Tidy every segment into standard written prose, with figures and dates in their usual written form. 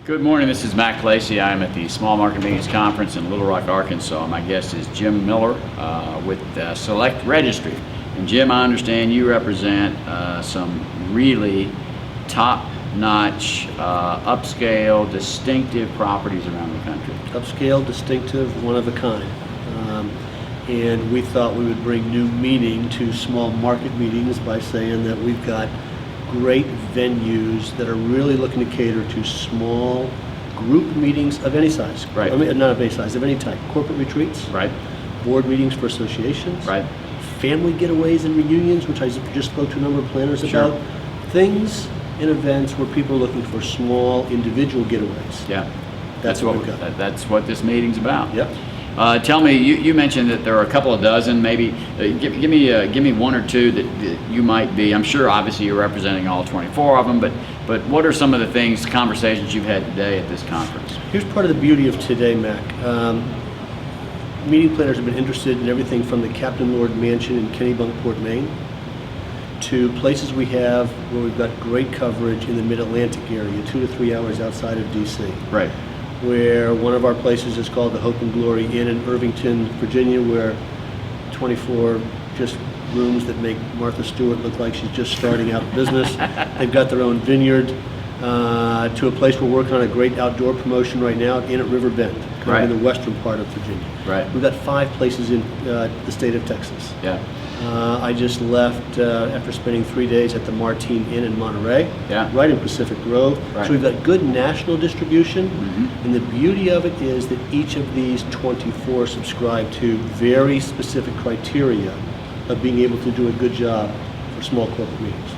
Good morning, this is Matt Lacey. I'm at the Small Market Meetings Conference in Little Rock, Arkansas. My guest is Jim Miller with Select Registry. And Jim, I understand you represent some really top-notch, upscale, distinctive properties around the country. Upscale, distinctive, one of a kind. And we thought we would bring new meaning to small market meetings by saying that we've got great venues that are really looking to cater to small group meetings of any size. Right. I mean, not of any size, of any type. Corporate retreats. Right. Board meetings for associations. Right. Family getaways and reunions, which I just spoke to a number of planners Sure. about. Things and events where people are looking for small individual getaways. Yeah. That's what we've got. That's what this meeting's about. Yep. Tell me, you mentioned that there are a couple of dozen, maybe. Give me one or two that you might be. I'm sure, obviously, you're representing all 24 of them, but what are some of the things, conversations you've had today at this conference? Here's part of the beauty of today, Mac. Meeting planners have been interested in everything from the Captain Lord Mansion in Kennebunkport, Maine, to places we have where we've got great coverage in the Mid-Atlantic area, 2 to 3 hours outside of D.C. Right. Where one of our places is called the Hope and Glory Inn in Irvington, Virginia, where 24 just rooms that make Martha Stewart look like she's just starting out business. They've got their own vineyard, to a place we're working on a great outdoor promotion right now, Inn at River Bend, kind Right. of in the western part of Virginia. Right. We've got 5 places in the state of Texas. Yeah. I just left after spending 3 days at the Martine Inn in Monterey, Yeah. right in Pacific Grove. Right. So we've got good national distribution, Mhm. and the beauty of it is that each of these 24 subscribe to very specific criteria of being able to do a good job for small corporate meetings.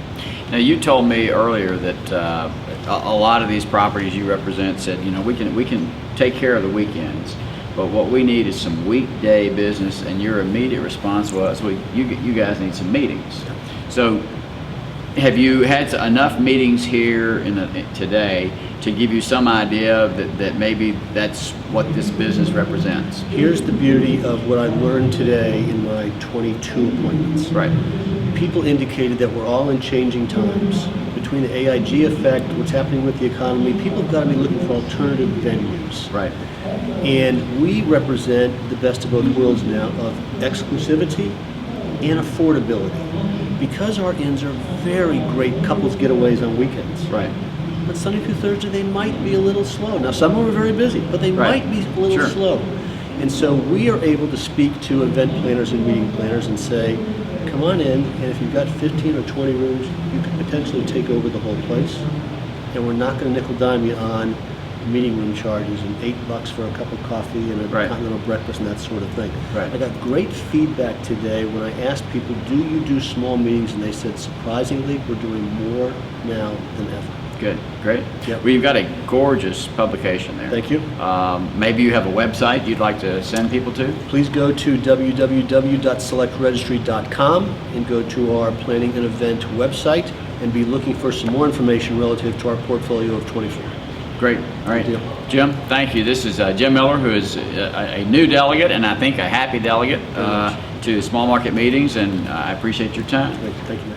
Now, you told me earlier that a lot of these properties you represent said, we can take care of the weekends, but what we need is some weekday business, and your immediate response was, well, you guys need some meetings. So have you had enough meetings here today to give you some idea that maybe that's what this business represents? Here's the beauty of what I learned today in my 22 appointments. Right. People indicated that we're all in changing times. Between the AIG effect, what's happening with the economy, people have got to be looking for alternative venues. Right. And we represent the best of both worlds now of exclusivity and affordability. Because our inns are very great couples getaways on weekends. Right. But Sunday through Thursday, they might be a little slow. Now, some of them are very busy, but they Right. might be a little Sure. slow. And so we are able to speak to event planners and meeting planners and say, come on in, and if you've got 15 or 20 rooms, you could potentially take over the whole place. And we're not going to nickel dime you on meeting room charges and $8 for a cup of coffee and a Right. continental breakfast and that sort of thing. Right. I got great feedback today when I asked people, do you do small meetings? And they said, surprisingly, we're doing more now than ever. Good, great. Yep. Well, you've got a gorgeous publication there. Thank you. Maybe you have a website you'd like to send people to? Please go to www.selectregistry.com and go to our planning and event website and be looking for some more information relative to our portfolio of 24. Great. All right. Good deal. Jim, thank you. This is Jim Miller, who is a new delegate, and I think a happy delegate to small market meetings, and I appreciate your time. Thank you.